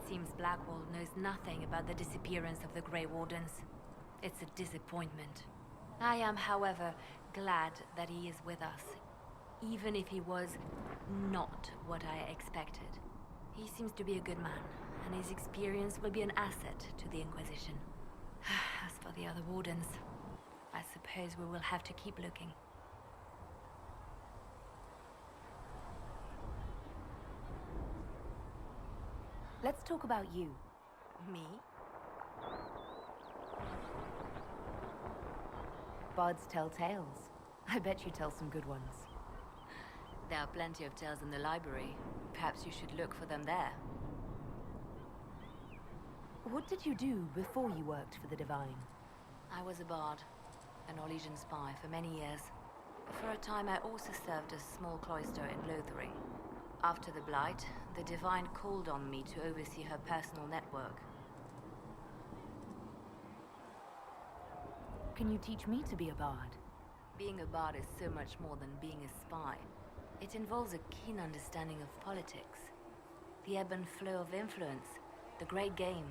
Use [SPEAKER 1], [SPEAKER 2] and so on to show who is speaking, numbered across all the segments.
[SPEAKER 1] seems Blackwall knows nothing about the disappearance of the Grey Wardens. It's a disappointment. I am, however, glad that he is with us, even if he was not what I expected. He seems to be a good man, and his experience will be an asset to the Inquisition. As for the other Wardens, I suppose we will have to keep looking.
[SPEAKER 2] Let's talk about you.
[SPEAKER 1] Me?
[SPEAKER 2] Bards tell tales. I bet you tell some good ones.
[SPEAKER 1] There are plenty of tales in the library. Perhaps you should look for them there.
[SPEAKER 2] What did you do before you worked for the Divine?
[SPEAKER 1] I was a bard, an Orlesian spy for many years. For a time I also served a small cloister in Lothering. After the Blight, the Divine called on me to oversee her personal network.
[SPEAKER 2] Can you teach me to be a bard?
[SPEAKER 1] Being a bard is so much more than being a spy. It involves a keen understanding of politics, the ebb and flow of influence, the great game.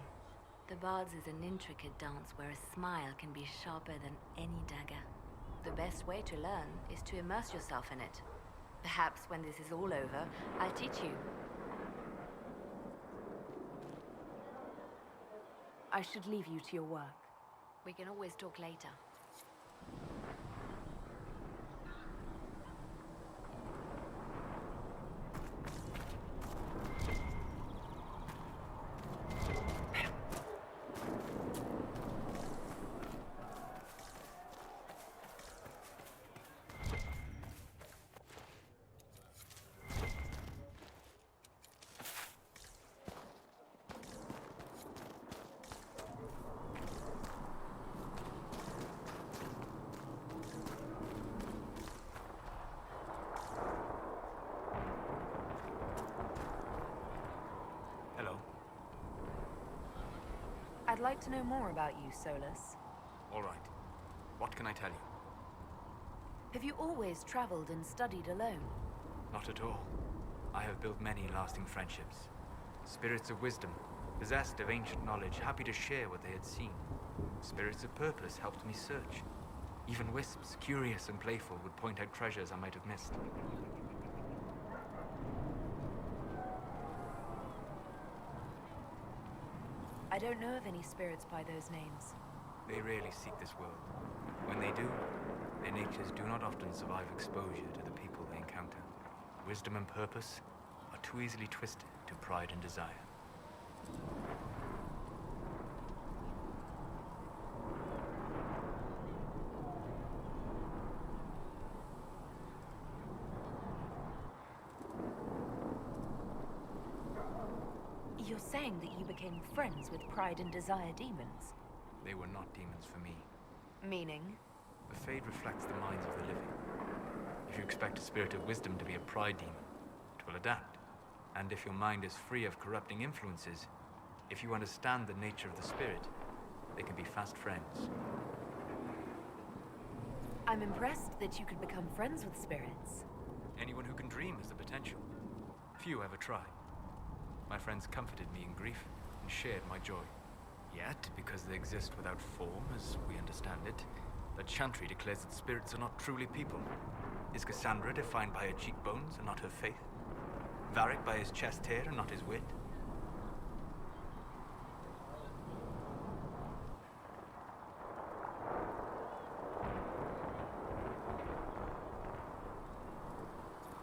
[SPEAKER 1] The Bard's is an intricate dance where a smile can be sharper than any dagger. The best way to learn is to immerse yourself in it. Perhaps when this is all over, I'll teach you.
[SPEAKER 2] I should leave you to your work.
[SPEAKER 1] We can always talk later.
[SPEAKER 2] I'd like to know more about you, Solas.
[SPEAKER 3] All right. What can I tell you?
[SPEAKER 2] Have you always traveled and studied alone?
[SPEAKER 3] Not at all. I have built many lasting friendships. Spirits of wisdom, possessed of ancient knowledge, happy to share what they had seen. Spirits of purpose helped me search. Even wisps, curious and playful, would point out treasures I might have missed.
[SPEAKER 2] I don't know of any spirits by those names.
[SPEAKER 3] They rarely seek this world. When they do, their natures do not often survive exposure to the people they encounter. Wisdom and purpose are too easily twisted to pride and desire.
[SPEAKER 2] You're saying that you became friends with Pride and Desire demons?
[SPEAKER 3] They were not demons for me.
[SPEAKER 2] Meaning?
[SPEAKER 3] The Fade reflects the minds of the living. If you expect a spirit of wisdom to be a pride demon, it will adapt. And if your mind is free of corrupting influences, if you understand the nature of the spirit, they can be fast friends.
[SPEAKER 2] I'm impressed that you could become friends with spirits.
[SPEAKER 3] Anyone who can dream has the potential. Few ever try. My friends comforted me in grief and shared my joy. Yet, because they exist without form, as we understand it, the Chantry declares that spirits are not truly people. Is Cassandra defined by her cheekbones and not her faith? Varric by his chest hair and not his wit?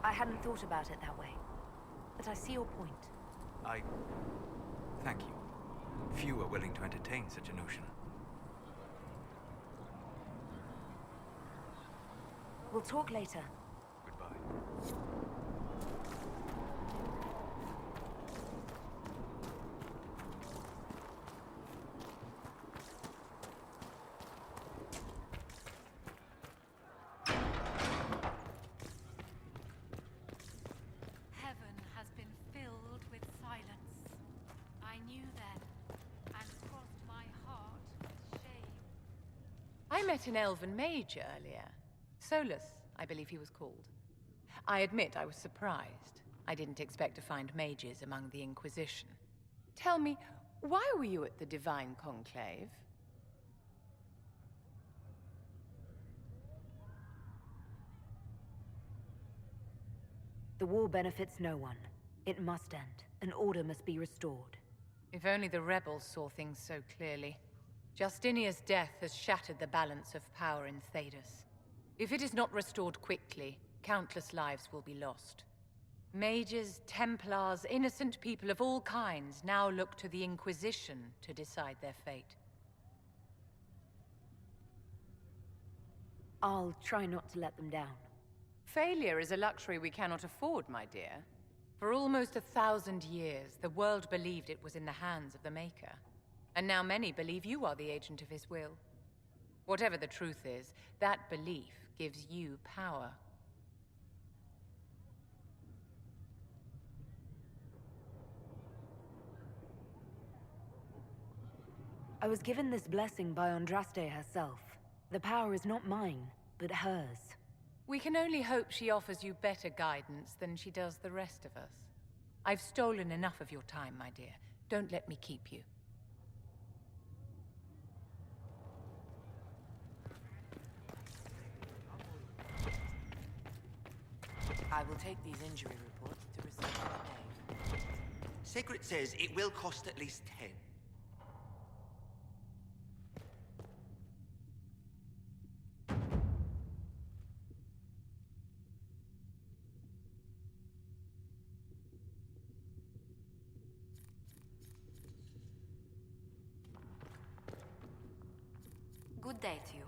[SPEAKER 2] I hadn't thought about it that way, but I see your point.
[SPEAKER 3] Thank you. Few are willing to entertain such a notion.
[SPEAKER 2] We'll talk later.
[SPEAKER 3] Goodbye.
[SPEAKER 4] Heaven has been filled with silence. I knew then, and crossed my heart with shame.
[SPEAKER 5] I met an elven mage earlier. Solus, I believe he was called. I admit I was surprised. I didn't expect to find mages among the Inquisition. Tell me, why were you at the Divine Conclave?
[SPEAKER 2] The war benefits no one. It must end. An order must be restored.
[SPEAKER 5] If only the rebels saw things so clearly. Justinia's death has shattered the balance of power in Thedas. If it is not restored quickly, countless lives will be lost. Mages, Templars, innocent people of all kinds now look to the Inquisition to decide their fate.
[SPEAKER 2] I'll try not to let them down.
[SPEAKER 5] Failure is a luxury we cannot afford, my dear. For almost 1,000 years, the world believed it was in the hands of the Maker. And now many believe you are the agent of his will. Whatever the truth is, that belief gives you power.
[SPEAKER 2] I was given this blessing by Andraste herself. The power is not mine, but hers.
[SPEAKER 5] We can only hope she offers you better guidance than she does the rest of us. I've stolen enough of your time, my dear. Don't let me keep you.
[SPEAKER 6] I will take these injury reports to receive my name.
[SPEAKER 7] Sacred says it will cost at least 10.
[SPEAKER 1] Good day to you.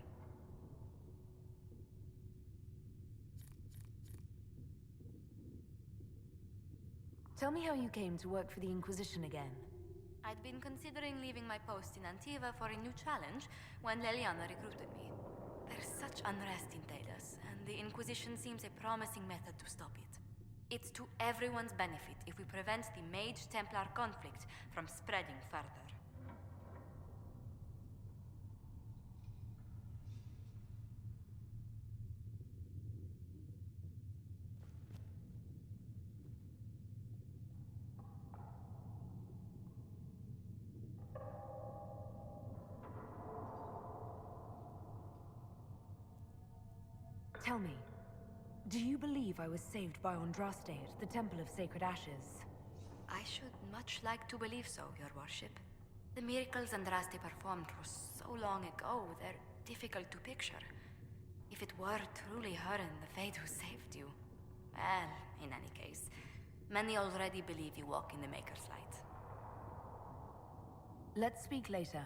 [SPEAKER 2] Tell me how you came to work for the Inquisition again.
[SPEAKER 1] I'd been considering leaving my post in Antiva for a new challenge when Leliana recruited me. There's such unrest in Thedas, and the Inquisition seems a promising method to stop it. It's to everyone's benefit if we prevent the Mage-Templar conflict from spreading further.
[SPEAKER 2] Tell me, do you believe I was saved by Andraste at the Temple of Sacred Ashes?
[SPEAKER 1] I should much like to believe so, Your Worship. The miracles Andraste performed were so long ago, they're difficult to picture. If it were truly her and the Fade who saved you... Well, in any case, many already believe you walk in the Maker's light.
[SPEAKER 2] Let's speak later.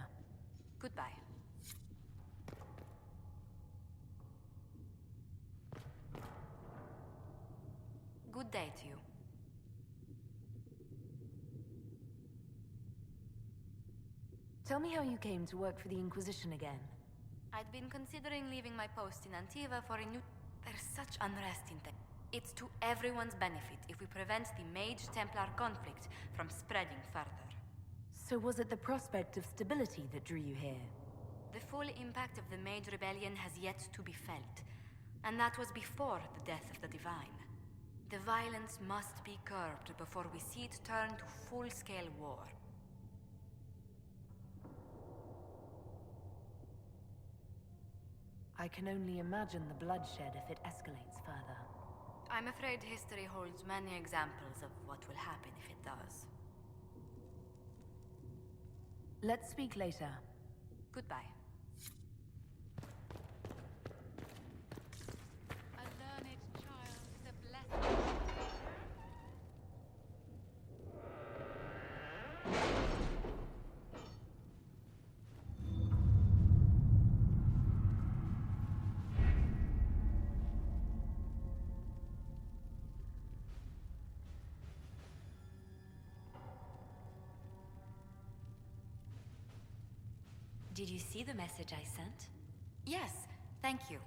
[SPEAKER 1] Goodbye. Good day to you.
[SPEAKER 2] Tell me how you came to work for the Inquisition again.
[SPEAKER 1] I'd been considering leaving my post in Antiva for a new... There's such unrest in Thedas. It's to everyone's benefit if we prevent the Mage-Templar conflict from spreading further.
[SPEAKER 2] So was it the prospect of stability that drew you here?
[SPEAKER 1] The full impact of the Mage Rebellion has yet to be felt, and that was before the death of the Divine. The violence must be curbed before we see it turn to full-scale war.
[SPEAKER 2] I can only imagine the bloodshed if it escalates further.
[SPEAKER 1] I'm afraid history holds many examples of what will happen if it does.
[SPEAKER 2] Let's speak later.
[SPEAKER 1] Goodbye.
[SPEAKER 4] A learned child is a blessing.
[SPEAKER 1] Did you see the message I sent? Yes, thank you.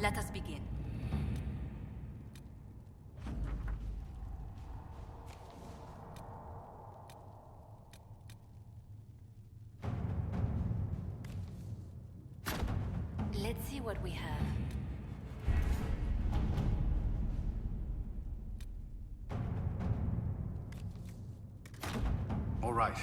[SPEAKER 8] Let us begin.
[SPEAKER 1] Let's see what we have.
[SPEAKER 9] All right.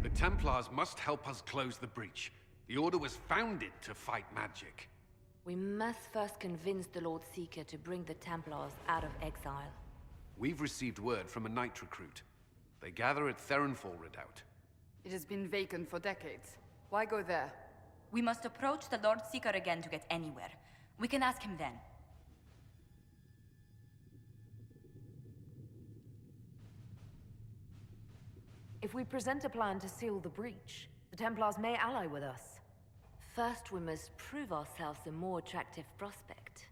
[SPEAKER 9] The Templars must help us close the breach. The Order was founded to fight magic.
[SPEAKER 1] We must first convince the Lord Seeker to bring the Templars out of exile.
[SPEAKER 9] We've received word from a knight recruit. They gather at Theronfall Redoubt.
[SPEAKER 10] It has been vacant for decades. Why go there?
[SPEAKER 8] We must approach the Lord Seeker again to get anywhere. We can ask him then.
[SPEAKER 2] If we present a plan to seal the breach, the Templars may ally with us.
[SPEAKER 1] First, we must prove ourselves a more attractive prospect.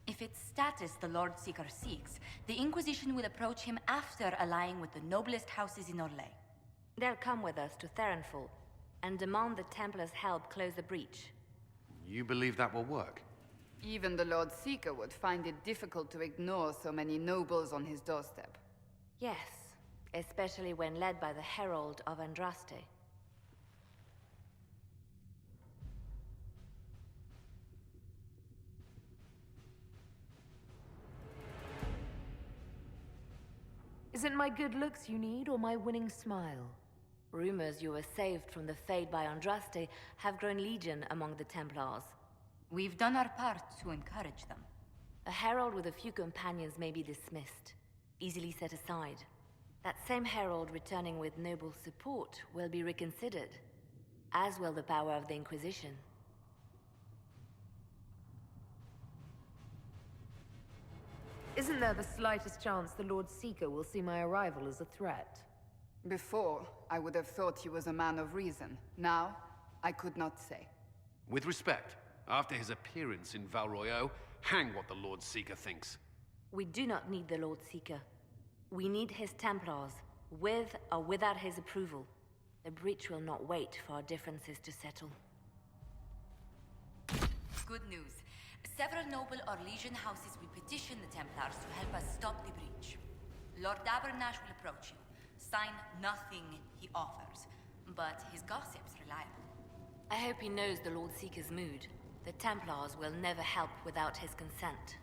[SPEAKER 8] If it's status the Lord Seeker seeks, the Inquisition will approach him after allying with the noblest houses in Orlais.
[SPEAKER 1] They'll come with us to Theronfall and demand the Templars' help close the breach.
[SPEAKER 9] You believe that will work?
[SPEAKER 10] Even the Lord Seeker would find it difficult to ignore so many nobles on his doorstep.
[SPEAKER 1] Yes, especially when led by the Herald of Andraste.
[SPEAKER 2] Is it my good looks you need, or my winning smile?
[SPEAKER 1] Rumors you were saved from the fate by Andraste have grown legion among the Templars.
[SPEAKER 8] We've done our part to encourage them.
[SPEAKER 1] A herald with a few companions may be dismissed, easily set aside. That same herald returning with noble support will be reconsidered, as will the power of the Inquisition.
[SPEAKER 2] Isn't there the slightest chance the Lord Seeker will see my arrival as a threat?
[SPEAKER 10] Before, I would have thought he was a man of reason. Now, I could not say.
[SPEAKER 9] With respect, after his appearance in Val Royeaux, hang what the Lord Seeker thinks.
[SPEAKER 1] We do not need the Lord Seeker. We need his Templars, with or without his approval. The breach will not wait for our differences to settle.
[SPEAKER 8] Good news. Several noble Orlesian houses will petition the Templars to help us stop the breach. Lord Abernash will approach you. Sign nothing he offers, but his gossip's reliable.
[SPEAKER 1] I hope he knows the Lord Seeker's mood. The Templars will never help without his consent.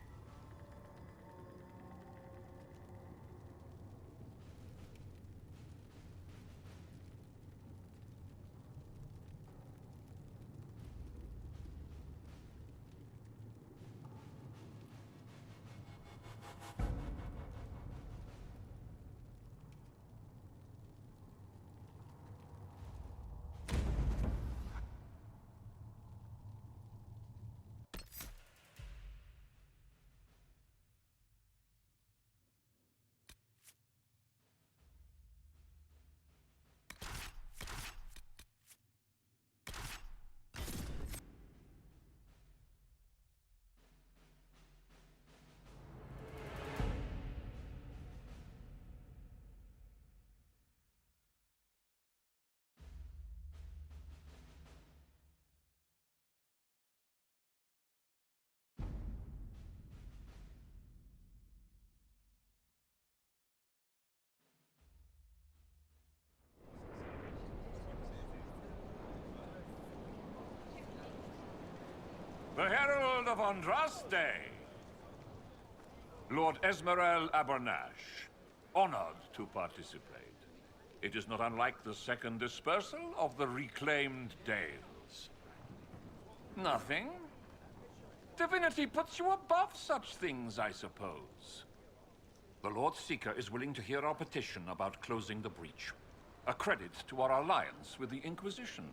[SPEAKER 11] The Herald of Andraste! Lord Esmerel Abernash, honored to participate. It is not unlike the second dispersal of the reclaimed Dales. Nothing? Divinity puts you above such things, I suppose. The Lord Seeker is willing to hear our petition about closing the breach. A credit to our alliance with the Inquisition.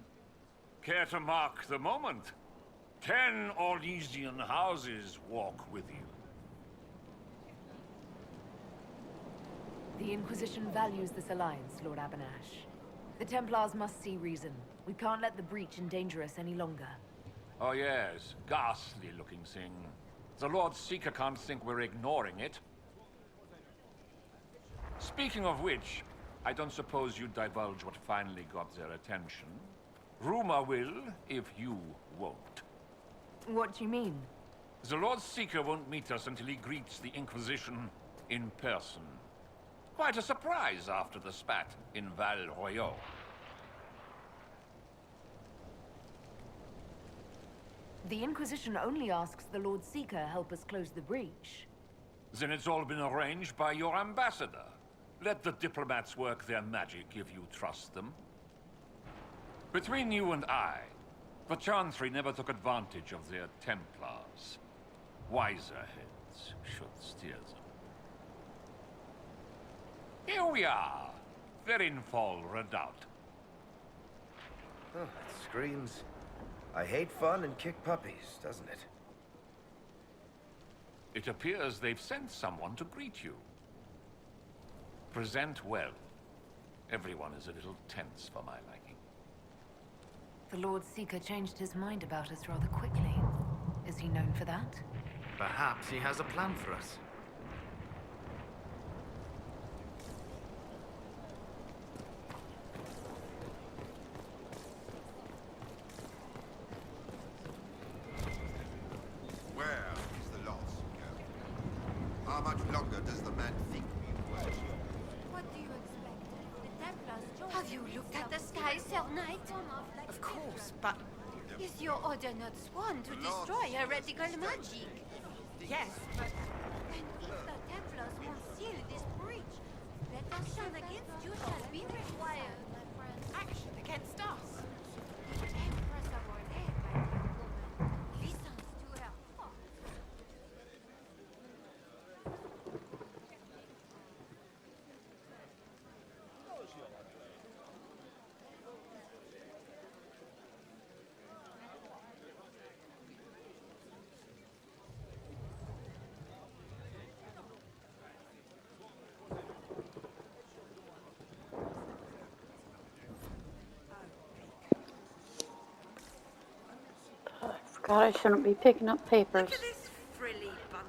[SPEAKER 11] Care to mark the moment? 10 Orlesian houses walk with you.
[SPEAKER 2] The Inquisition values this alliance, Lord Abernash. The Templars must see reason. We can't let the breach endanger us any longer.
[SPEAKER 11] Oh yes, ghastly looking thing. The Lord Seeker can't think we're ignoring it. Speaking of which, I don't suppose you divulge what finally got their attention. Rumor will, if you won't.
[SPEAKER 2] What do you mean?
[SPEAKER 11] The Lord Seeker won't meet us until he greets the Inquisition in person. Quite a surprise after the spat in Val Royeaux.
[SPEAKER 2] The Inquisition only asks the Lord Seeker help us close the breach.
[SPEAKER 11] Then it's all been arranged by your ambassador. Let the diplomats work their magic if you trust them. Between you and I, the Chantry never took advantage of their Templars. Wiser heads should steer them. Here we are, Verinfol Redoubt.
[SPEAKER 12] Oh, it screams. I hate fun and kick puppies, doesn't it?
[SPEAKER 11] It appears they've sent someone to greet you. Present well. Everyone is a little tense for my liking.
[SPEAKER 2] The Lord Seeker changed his mind about us rather quickly. Is he known for that?
[SPEAKER 3] Perhaps he has a plan for us.
[SPEAKER 13] Where is the Lord Seeker? How much longer does the man think we will?
[SPEAKER 4] What do you expect? The Templars
[SPEAKER 8] Have you looked at the sky, Sir Knight?
[SPEAKER 6] Of course, but
[SPEAKER 4] Is your order not sworn to destroy heretical magic?
[SPEAKER 6] yes, but
[SPEAKER 4] And if the Templars won't seal this breach, retribution against you shall be required, my friend.
[SPEAKER 6] action against us.
[SPEAKER 4] The Empress of Orlais, my dear woman, listens to her heart.
[SPEAKER 14] God, I shouldn't be picking up papers.
[SPEAKER 6] Look at this frilly bunch.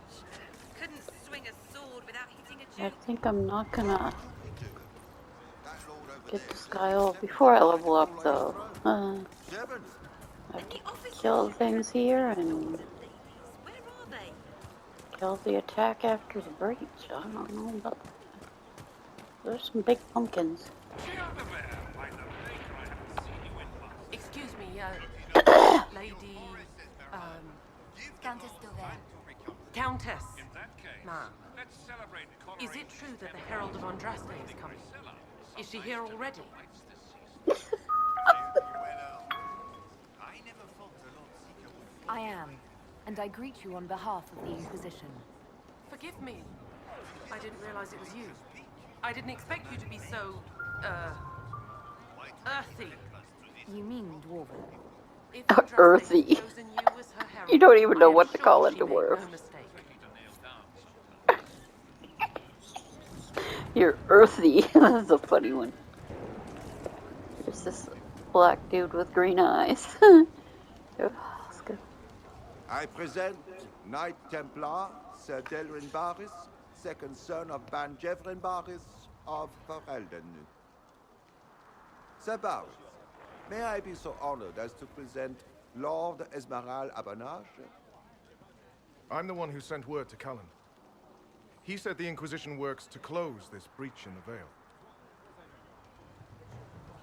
[SPEAKER 6] Couldn't swing a sword without hitting a
[SPEAKER 14] I
[SPEAKER 6] Jew.
[SPEAKER 14] think I'm not gonna get this guy off before I level up, though. I have to kill things here and
[SPEAKER 6] Where are they?
[SPEAKER 14] kill the attack after the breach. I don't know about that. There's some big pumpkins.
[SPEAKER 6] Excuse me, lady,
[SPEAKER 8] Countess Dovel.
[SPEAKER 6] Countess.
[SPEAKER 11] In that case,
[SPEAKER 6] Ma'am.
[SPEAKER 11] let's celebrate
[SPEAKER 6] Is it true that the Herald of Andraste is coming? Is she here already?
[SPEAKER 2] I am, and I greet you on behalf of the Inquisition.
[SPEAKER 6] Forgive me. I didn't realize it was you. I didn't expect you to be so, earthy.
[SPEAKER 2] You mean Dwarven?
[SPEAKER 6] If Andraste had
[SPEAKER 14] Earthy.
[SPEAKER 6] chosen you as her herald,
[SPEAKER 14] You don't even
[SPEAKER 6] I
[SPEAKER 14] know
[SPEAKER 6] am
[SPEAKER 14] what to
[SPEAKER 6] sure
[SPEAKER 14] call a
[SPEAKER 6] she made
[SPEAKER 14] dwarf.
[SPEAKER 6] no mistake.
[SPEAKER 14] You're earthy. That's a funny one. There's this black dude with green eyes. Let's go.
[SPEAKER 13] I present Knight Templar Sir Delrin Barris, second son of Ban Jevrin Barris of Ferelden. Sir Barris, may I be so honored as to present Lord Esmeralda Abanage?
[SPEAKER 15] I'm the one who sent word to Cullen. He said the Inquisition works to close this breach in the Vale.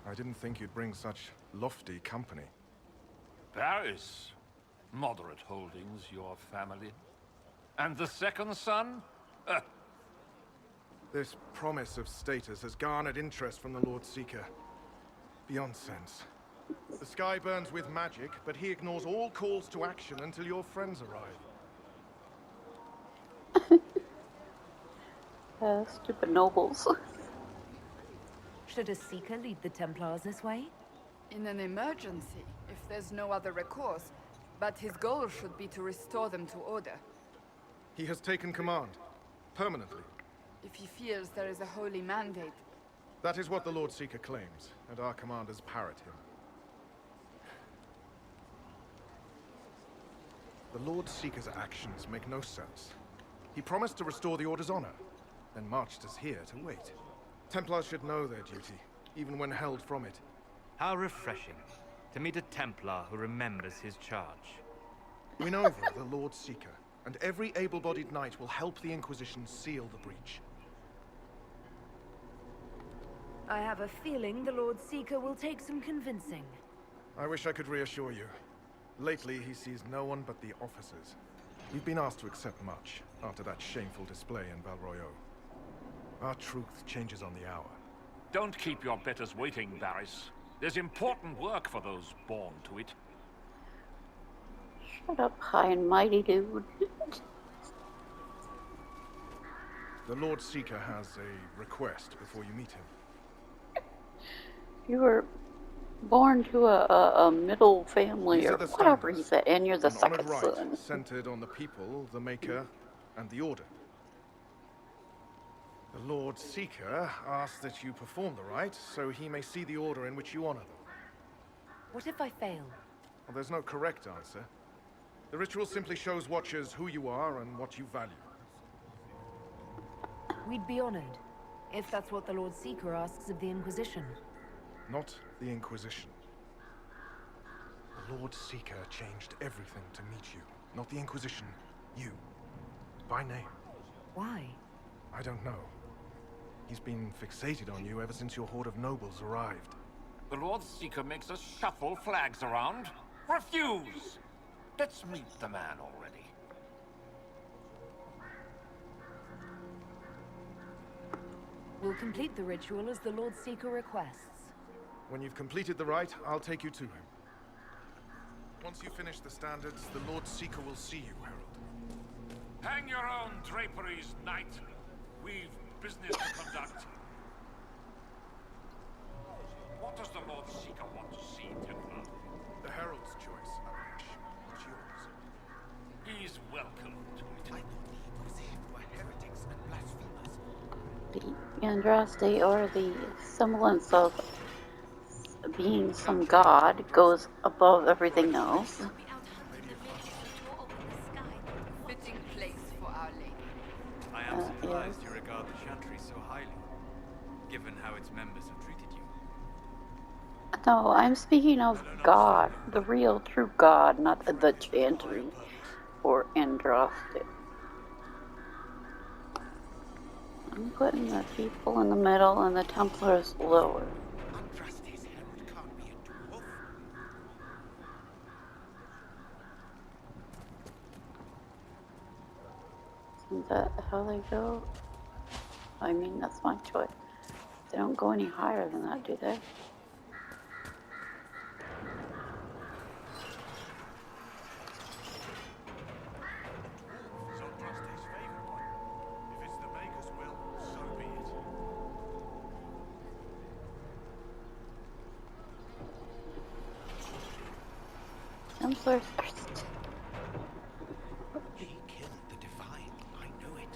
[SPEAKER 15] I didn't think you'd bring such lofty company.
[SPEAKER 11] Paris. Moderate holdings, your family. And the second son?
[SPEAKER 15] This promise of status has garnered interest from the Lord Seeker. Beyond sense. The sky burns with magic, but he ignores all calls to action until your friends arrive.
[SPEAKER 14] Stupid nobles.
[SPEAKER 2] Should a Seeker lead the Templars this way?
[SPEAKER 10] In an emergency, if there's no other recourse. But his goal should be to restore them to order.
[SPEAKER 15] He has taken command. Permanently.
[SPEAKER 10] If he feels there is a holy mandate.
[SPEAKER 15] That is what the Lord Seeker claims, and our commanders parrot him. The Lord Seeker's actions make no sense. He promised to restore the Order's honor, then marched us here to wait. Templars should know their duty, even when held from it.
[SPEAKER 3] How refreshing to meet a Templar who remembers his charge.
[SPEAKER 15] Win over the Lord Seeker, and every able-bodied knight will help the Inquisition seal the breach.
[SPEAKER 2] I have a feeling the Lord Seeker will take some convincing.
[SPEAKER 15] I wish I could reassure you. Lately, he sees no one but the officers. We've been asked to accept much after that shameful display in Val Royeaux. Our truth changes on the hour.
[SPEAKER 11] Don't keep your betters waiting, Barris. There's important work for those born to it.
[SPEAKER 14] Shut up, high and mighty dude.
[SPEAKER 15] The Lord Seeker has a request before you meet him.
[SPEAKER 14] You were born to a middle family
[SPEAKER 15] These
[SPEAKER 14] or
[SPEAKER 15] are the
[SPEAKER 14] whatever he
[SPEAKER 15] standards.
[SPEAKER 14] said, and you're the
[SPEAKER 15] An honored
[SPEAKER 14] second
[SPEAKER 15] right,
[SPEAKER 14] son.
[SPEAKER 15] centered on the people, the Maker, and the Order. The Lord Seeker asks that you perform the rite, so he may see the order in which you honor them.
[SPEAKER 2] What if I fail?
[SPEAKER 15] Well, there's no correct answer. The ritual simply shows Watchers who you are and what you value.
[SPEAKER 2] We'd be honored, if that's what the Lord Seeker asks of the Inquisition.
[SPEAKER 15] Not the Inquisition. The Lord Seeker changed everything to meet you. Not the Inquisition. You. By name.
[SPEAKER 2] Why?
[SPEAKER 15] I don't know. He's been fixated on you ever since your horde of nobles arrived.
[SPEAKER 11] The Lord Seeker makes us shuffle flags around. Refuse! Let's meet the man already.
[SPEAKER 2] We'll complete the ritual as the Lord Seeker requests.
[SPEAKER 15] When you've completed the rite, I'll take you to him. Once you finish the standards, the Lord Seeker will see you, Herald.
[SPEAKER 11] Hang your own draperies, knight. We've business to conduct. What does the Lord Seeker want to see, Templar?
[SPEAKER 15] The Herald's choice, Ash. What's yours?
[SPEAKER 11] He's welcome to it.
[SPEAKER 7] I thought the Inquisition were heretics and blasphemers.
[SPEAKER 14] The Andraste, or the semblance of being some god, goes above everything else.
[SPEAKER 10] Fitting place for Our Lady.
[SPEAKER 3] I am surprised you regard the Chantry so highly, given how its members have treated you.
[SPEAKER 14] No, I'm speaking of God, the real, true God, not the Chantry or Andraste. I'm putting the people in the middle and the Templars lower.
[SPEAKER 7] Andraste's herald can't be a dwarf.
[SPEAKER 14] Isn't that how they go? I mean, that's my choice. They don't go any higher than that, do they? Templars are
[SPEAKER 7] He killed the Divine. I knew it.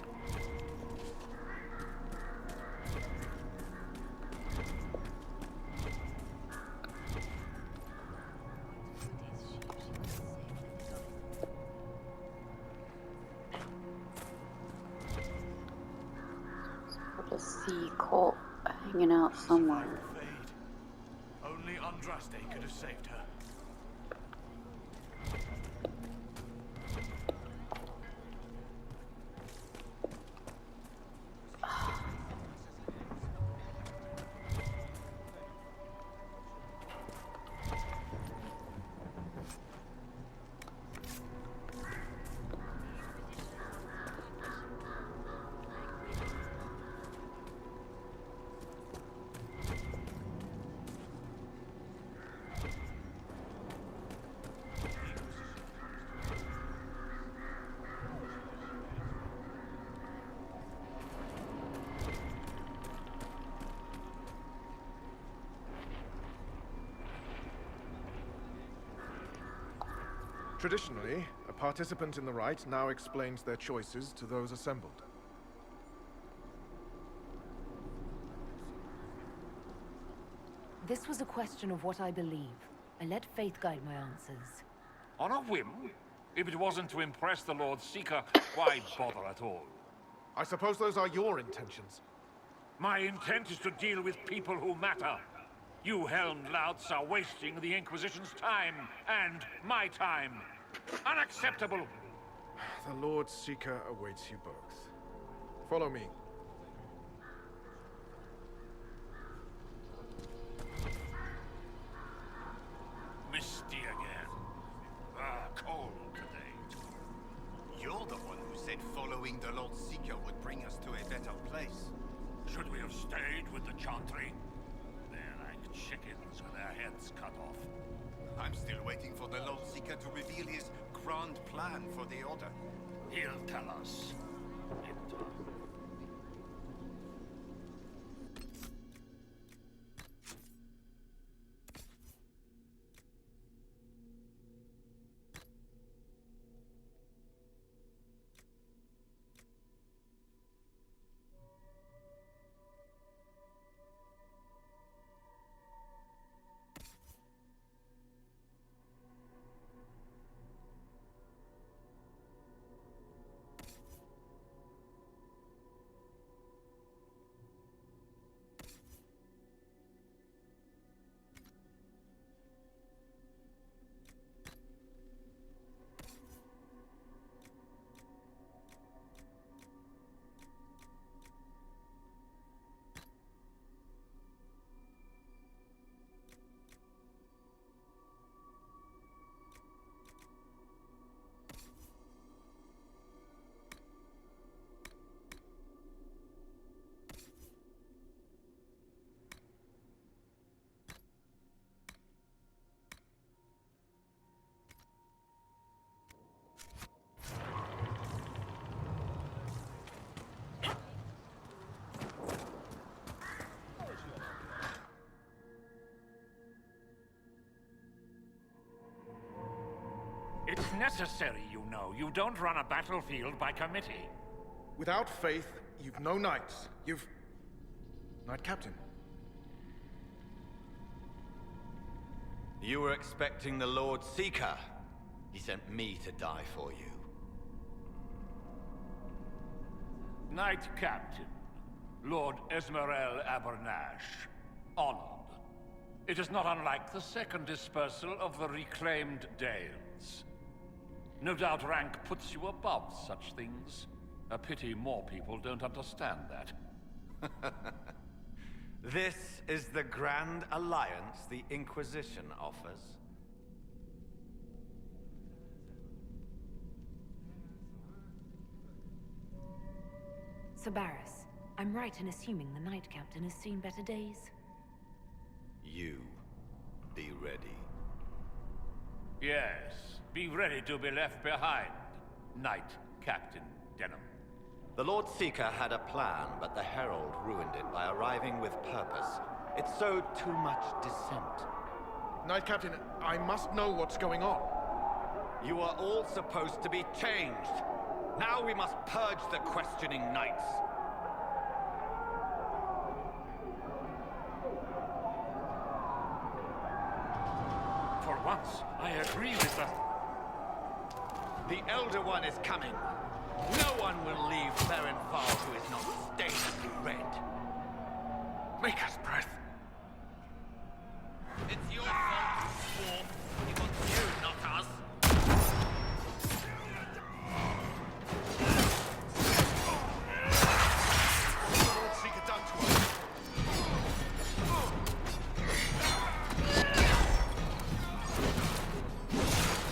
[SPEAKER 14] to see Colt hanging out somewhere.
[SPEAKER 16] Only Andraste could have saved her.
[SPEAKER 15] Traditionally, a participant in the rite now explains their choices to those assembled.
[SPEAKER 2] This was a question of what I believe. I let faith guide my answers.
[SPEAKER 11] On a whim? If it wasn't to impress the Lord Seeker, why bother at all?
[SPEAKER 15] I suppose those are your intentions.
[SPEAKER 11] My intent is to deal with people who matter. You helmed louts are wasting the Inquisition's time, and my time. Unacceptable!
[SPEAKER 15] The Lord Seeker awaits you both. Follow me.
[SPEAKER 11] Misty again. Cold today.
[SPEAKER 7] You're the one who said following the Lord Seeker would bring us to a better place.
[SPEAKER 11] Should we have stayed with the Chantry? They're like chickens with their heads cut off.
[SPEAKER 7] I'm still waiting for the Lord Seeker to reveal his grand plan for the Order.
[SPEAKER 11] He'll tell us. In time. It's necessary, you know. You don't run a battlefield by committee.
[SPEAKER 15] Without faith, you've no knights. You've... Knight Captain.
[SPEAKER 17] You were expecting the Lord Seeker. He sent me to die for you.
[SPEAKER 11] Knight Captain, Lord Esmerel Abernash, honored. It is not unlike the second dispersal of the reclaimed Dales. No doubt rank puts you above such things. A pity more people don't understand that.
[SPEAKER 17] This is the grand alliance the Inquisition offers.
[SPEAKER 2] Sabaris, I'm right in assuming the Knight Captain has seen better days?
[SPEAKER 17] You be ready.
[SPEAKER 11] Yes, be ready to be left behind, Knight Captain Denham.
[SPEAKER 17] The Lord Seeker had a plan, but the Herald ruined it by arriving with purpose. It sowed too much dissent.
[SPEAKER 15] Knight Captain, I must know what's going on.
[SPEAKER 17] You are all supposed to be changed. Now we must purge the questioning knights.
[SPEAKER 11] For once, I agree with the...
[SPEAKER 17] The Elder One is coming. No one will leave Berenfar who is not stained red.
[SPEAKER 15] Make us breath.
[SPEAKER 17] It's your fault, Swarm. He wants you, not us.
[SPEAKER 15] Lord Seeker done to us.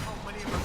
[SPEAKER 15] How many of us?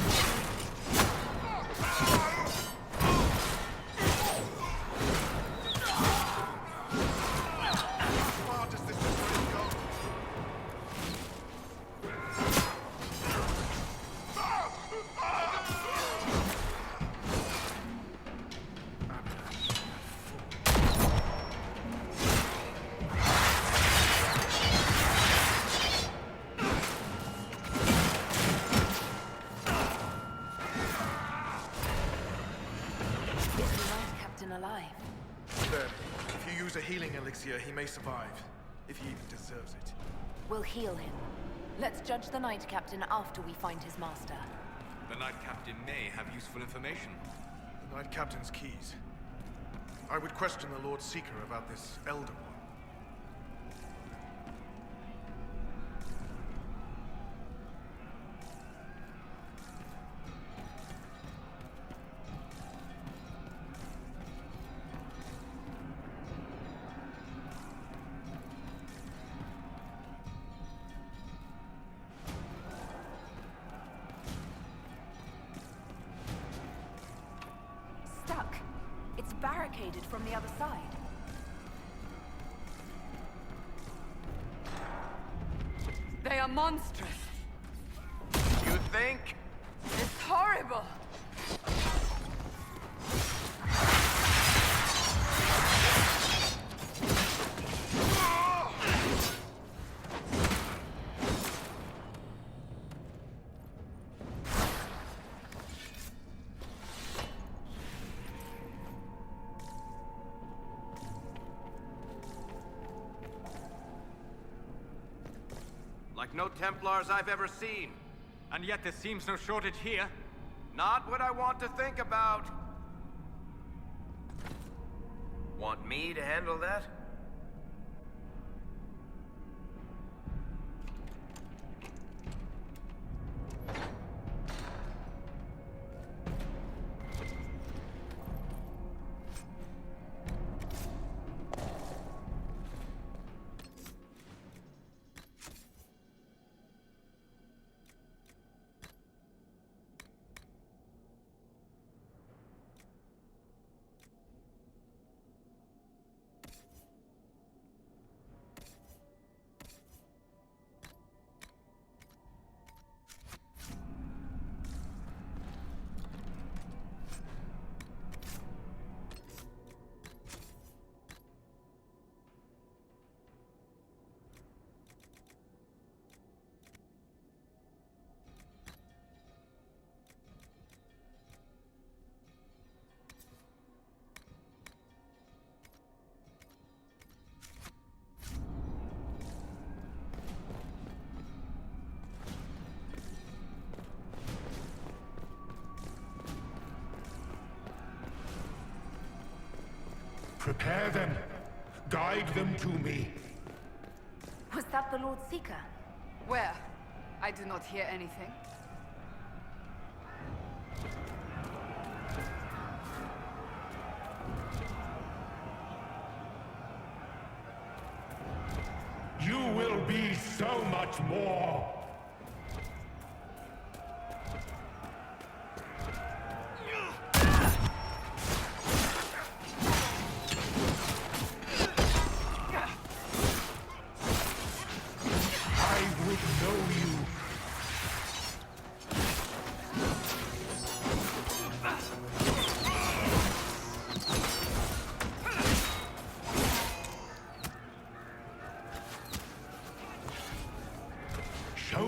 [SPEAKER 2] Alive.
[SPEAKER 15] Then, if you use a healing elixir, he may survive. If he even deserves it.
[SPEAKER 2] We'll heal him. Let's judge the Knight Captain after we find his master.
[SPEAKER 3] The Knight Captain may have useful information.
[SPEAKER 15] The Knight Captain's keys. I would question the Lord Seeker about this Elder One.
[SPEAKER 2] Stuck. It's barricaded from the other side.
[SPEAKER 10] They are monstrous.
[SPEAKER 12] You think?
[SPEAKER 10] It's horrible.
[SPEAKER 12] Like no Templars I've ever seen.
[SPEAKER 3] And yet there seems no shortage here.
[SPEAKER 12] Not what I want to think about. Want me to handle that?
[SPEAKER 18] Prepare them. Guide them to me.
[SPEAKER 2] Was that the Lord Seeker?
[SPEAKER 10] Where? I do not hear anything.
[SPEAKER 18] You will be so much more. Show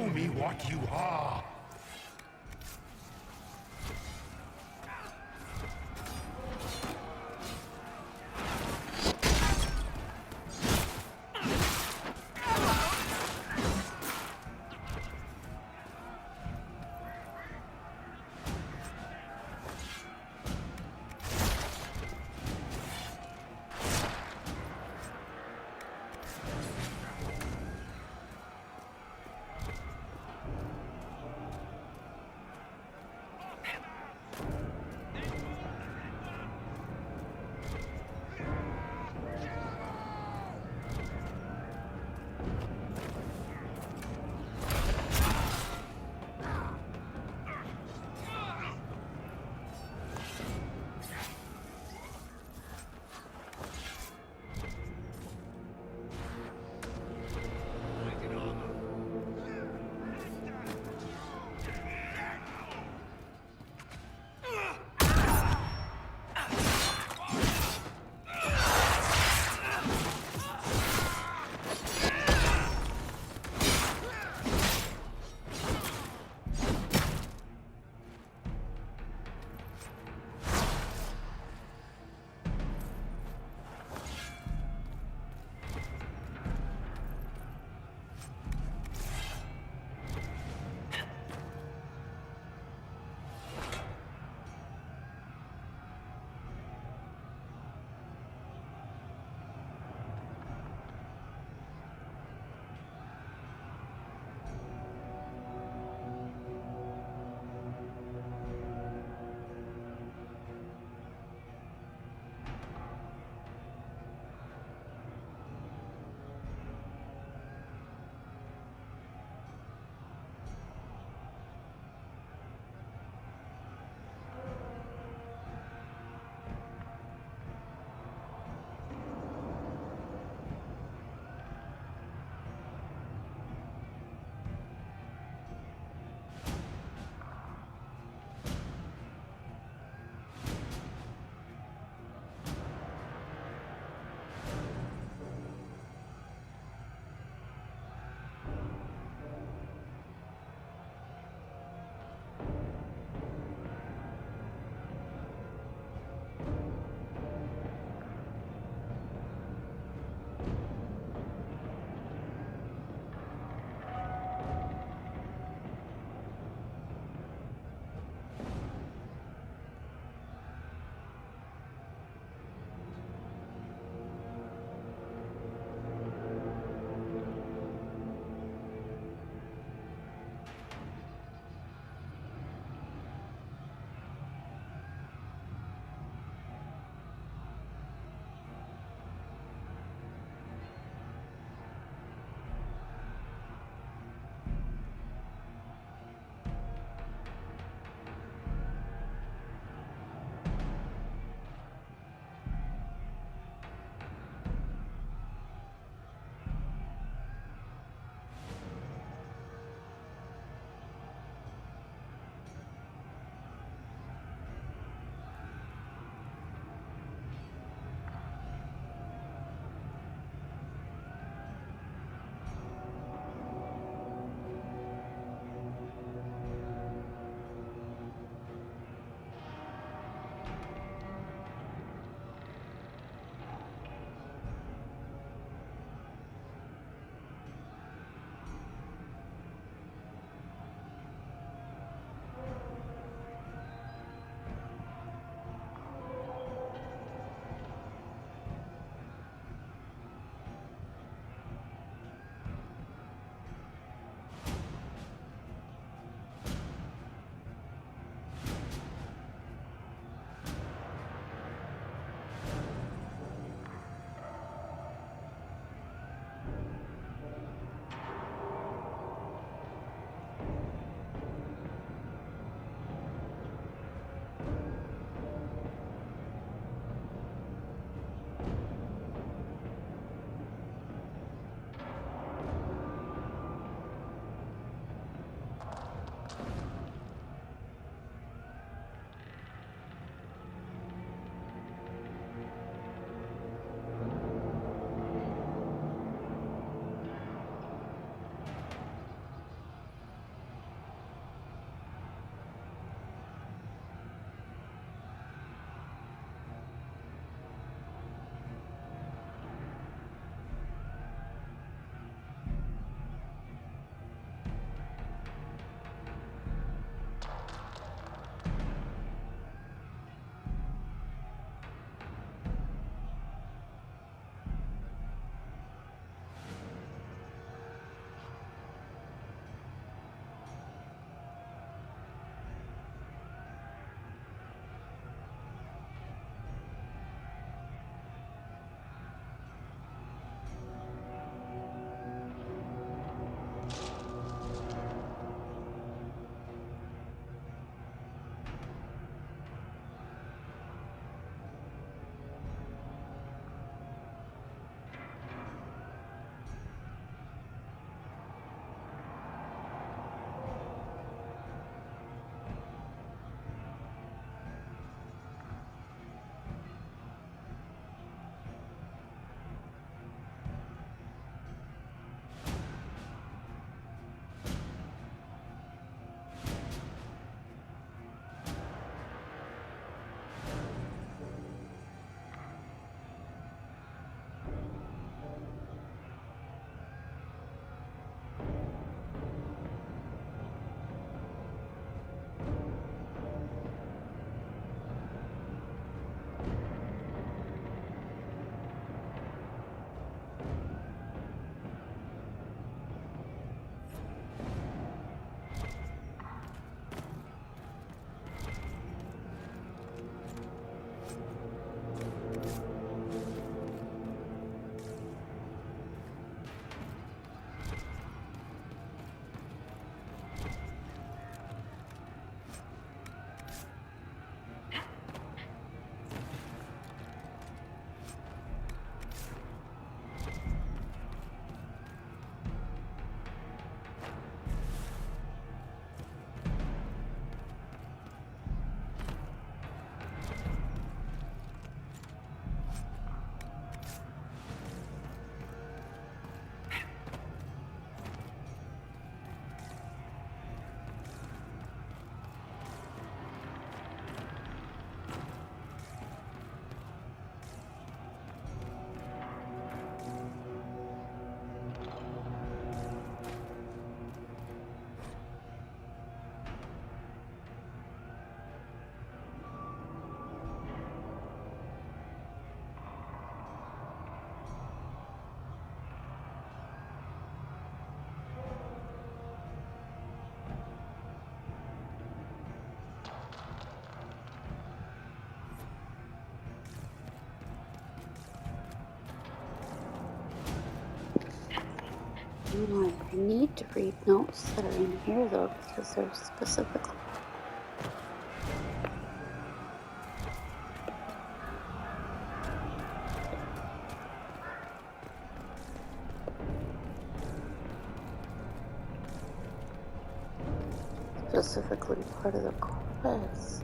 [SPEAKER 14] I need to read notes that are in here though, because they're specifically. Specifically part of the quest.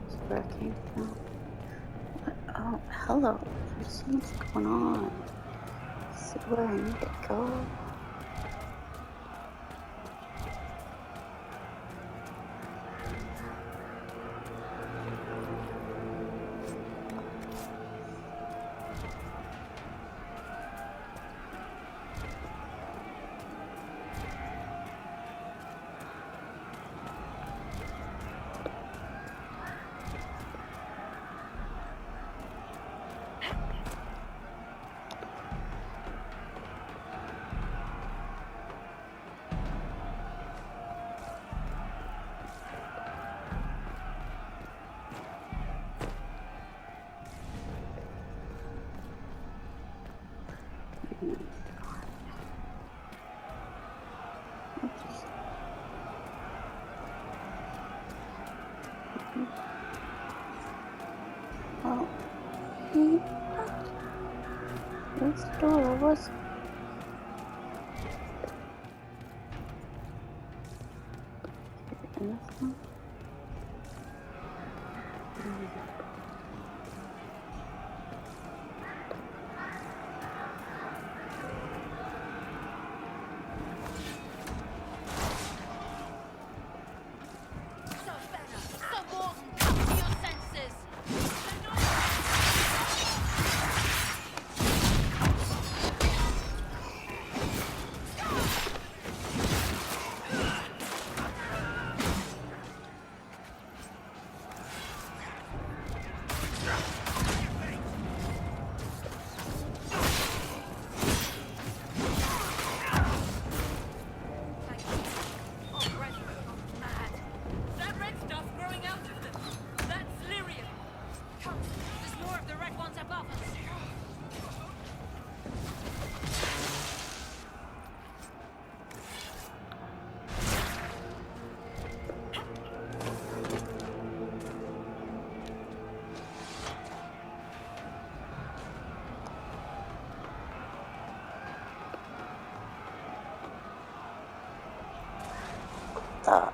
[SPEAKER 14] That's where I came from. Oh, hello. There's so much going on. See where I need to go. Oh, where's the door? I was. Anything? That.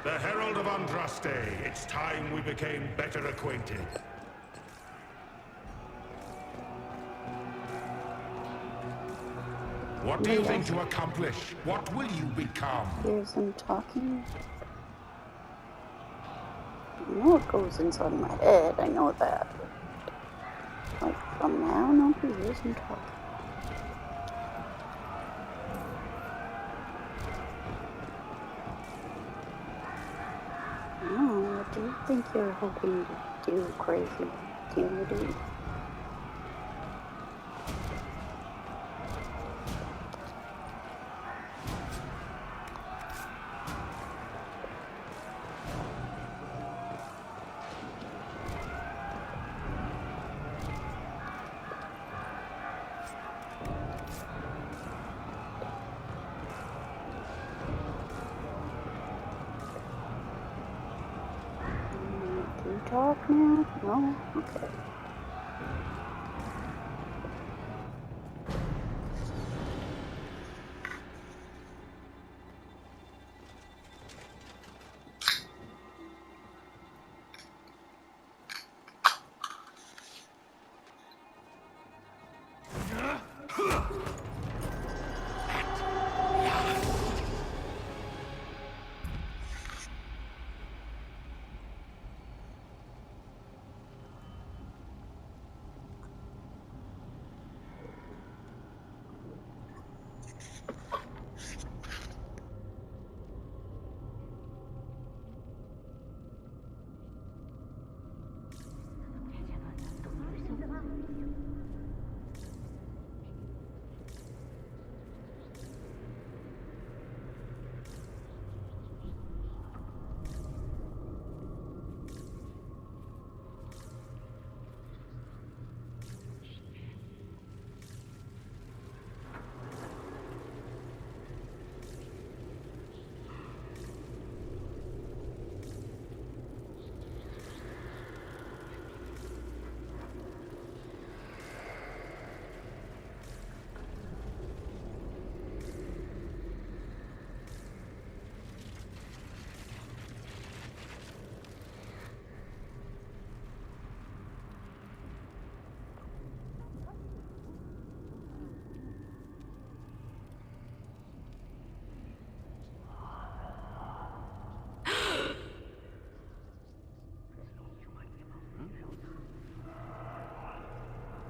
[SPEAKER 18] The Herald of Andraste. It's time we became better acquainted. What do you think to accomplish? What will you become?
[SPEAKER 14] Here's him talking. I know it goes inside my head, I know that. Like from now on, he hears him talking. What do you think you're hoping to do, crazy dude? Talk now? No? Okay.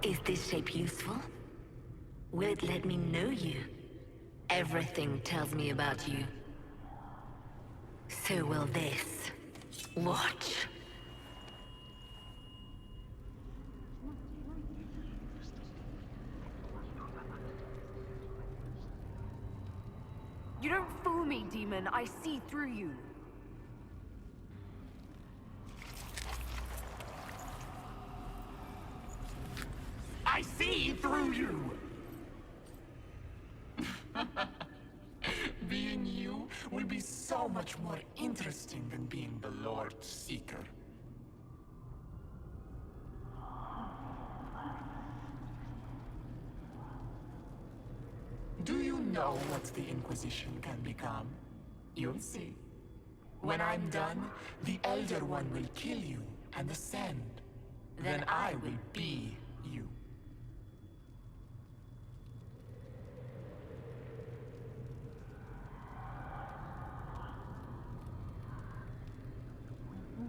[SPEAKER 1] Is this shape useful? Will it let me know you? Everything tells me about you. So will this. Watch.
[SPEAKER 2] You don't fool me, demon. I see through you.
[SPEAKER 16] I see through you! Being you will be so much more interesting than being the Lord Seeker. Do you know what the Inquisition can become? You'll see. When I'm done, the Elder One will kill you and ascend. Then I will be you.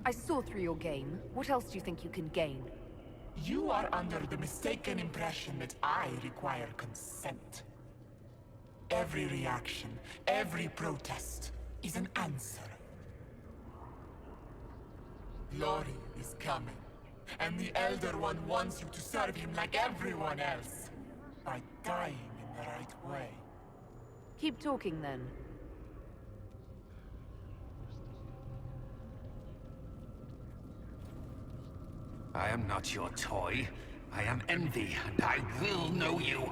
[SPEAKER 2] I saw through your game. What else do you think you can gain?
[SPEAKER 16] You are under the mistaken impression that I require consent. Every reaction, every protest is an answer. Lori is coming, and the Elder One wants you to serve him like everyone else, by dying in the right way.
[SPEAKER 2] Keep talking then.
[SPEAKER 9] I am not your toy. I am Envy, and I will know you.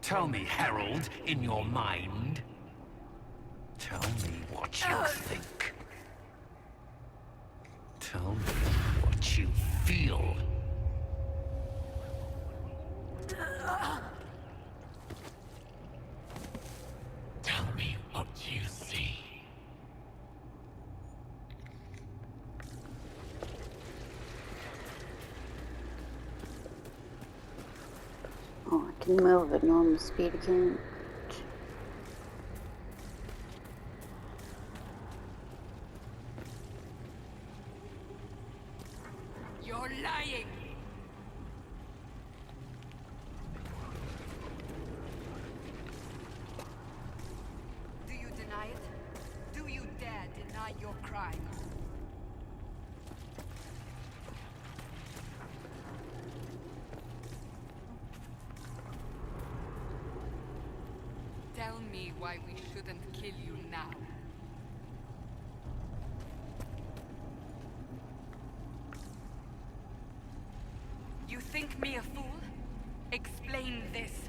[SPEAKER 9] Tell me, Herald, in your mind. Tell me what you think. Tell me what you feel.
[SPEAKER 16] Tell me what you see.
[SPEAKER 14] Oh, I can move at normal speed again.
[SPEAKER 8] You're lying! Do you deny it? Do you dare deny your crime? Tell me why we shouldn't kill you now. You think me a fool? Explain this.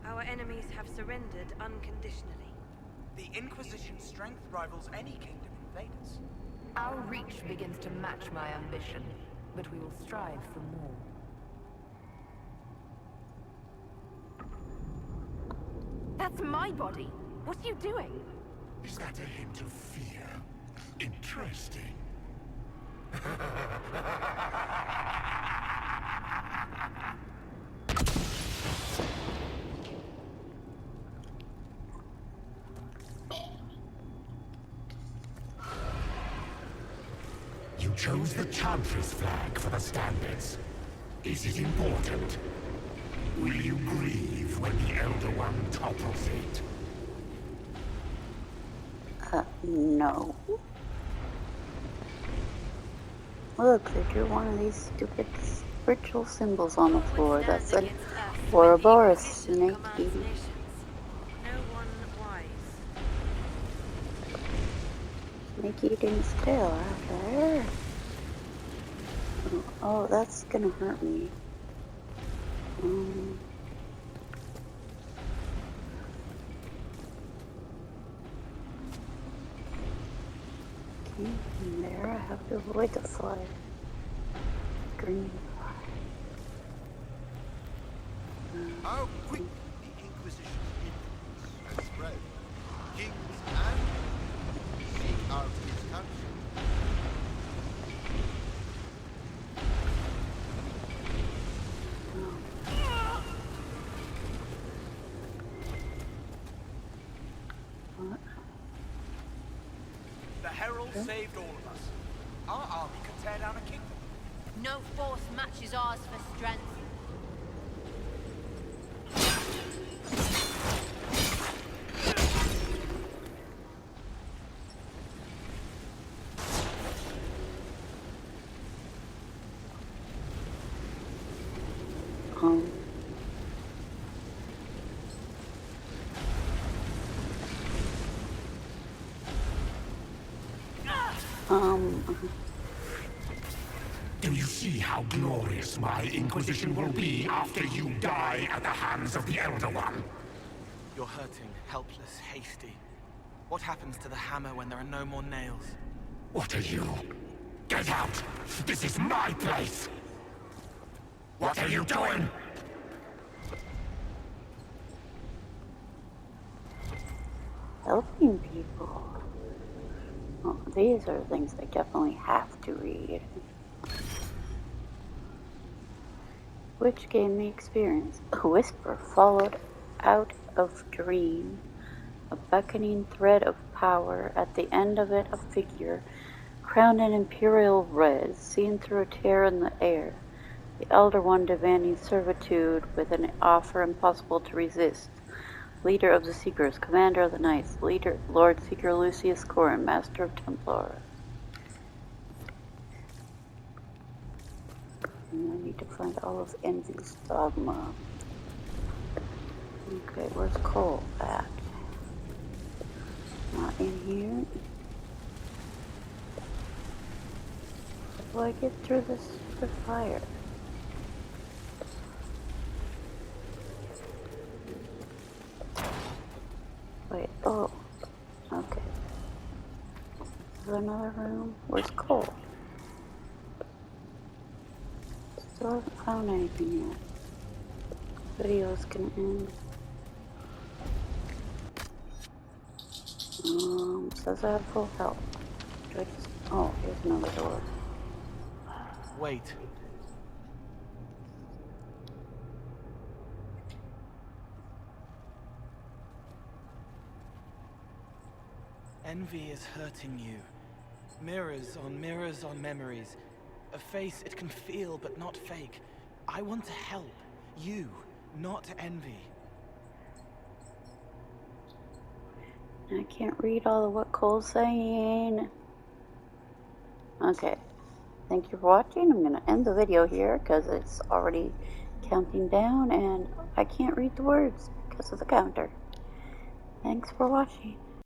[SPEAKER 19] Our enemies have surrendered unconditionally.
[SPEAKER 20] The Inquisition's strength rivals any kingdom in Thedas.
[SPEAKER 2] Our reach begins to match my ambition, but we will strive for more. That's my body! What are you doing?
[SPEAKER 16] Is that a hint of fear? Interesting. You chose the Chantry's flag for the standards. Is it important? Will you grieve when the Elder One topples it?
[SPEAKER 14] No. Look, they drew one of these stupid ritual symbols on the floor that said Ouroboros Snake Eating. Snake Eating's tail out there. Oh, that's gonna hurt me. Okay, from there I have to avoid the fire. Green fire.
[SPEAKER 13] How quick the Inquisition's influence has spread. Kings and seek out his counsel.
[SPEAKER 20] Herald saved all of us. Our army could tear down a kingdom.
[SPEAKER 21] No force matches ours for strength.
[SPEAKER 18] Do you see how glorious my Inquisition will be after you die at the hands of the Elder One?
[SPEAKER 20] You're hurting, helpless, hasty. What happens to the hammer when there are no more nails?
[SPEAKER 18] What are you? Get out! This is my place! What are you doing?
[SPEAKER 14] Helping people. Well, these are things I definitely have to read. Which gave me experience. A whisper followed out of dream. A beckoning thread of power. At the end of it, a figure, crowned in imperial red, seen through a tear in the air. The Elder One demanding servitude with an offer impossible to resist. Leader of the Seekers, Commander of the Knights, Leader, Lord Seeker Lucius Corrin, Master of Templar. And I need to find all of Envy's dogma. Okay, where's Cole at? Not in here. How do I get through this stupid fire? Wait, oh, okay. Is there another room? Where's Cole? Still haven't found anything yet. Video's gonna end. Says I have full health. Do I just... Oh, here's another door.
[SPEAKER 20] Wait. Envy is hurting you. Mirrors on memories. A face it can feel but not fake. I want to help. You, not Envy.
[SPEAKER 14] I can't read all of what Cole's saying. Okay. Thank you for watching. I'm going to end the video here because it's already counting down and I can't read the words because of the counter. Thanks for watching.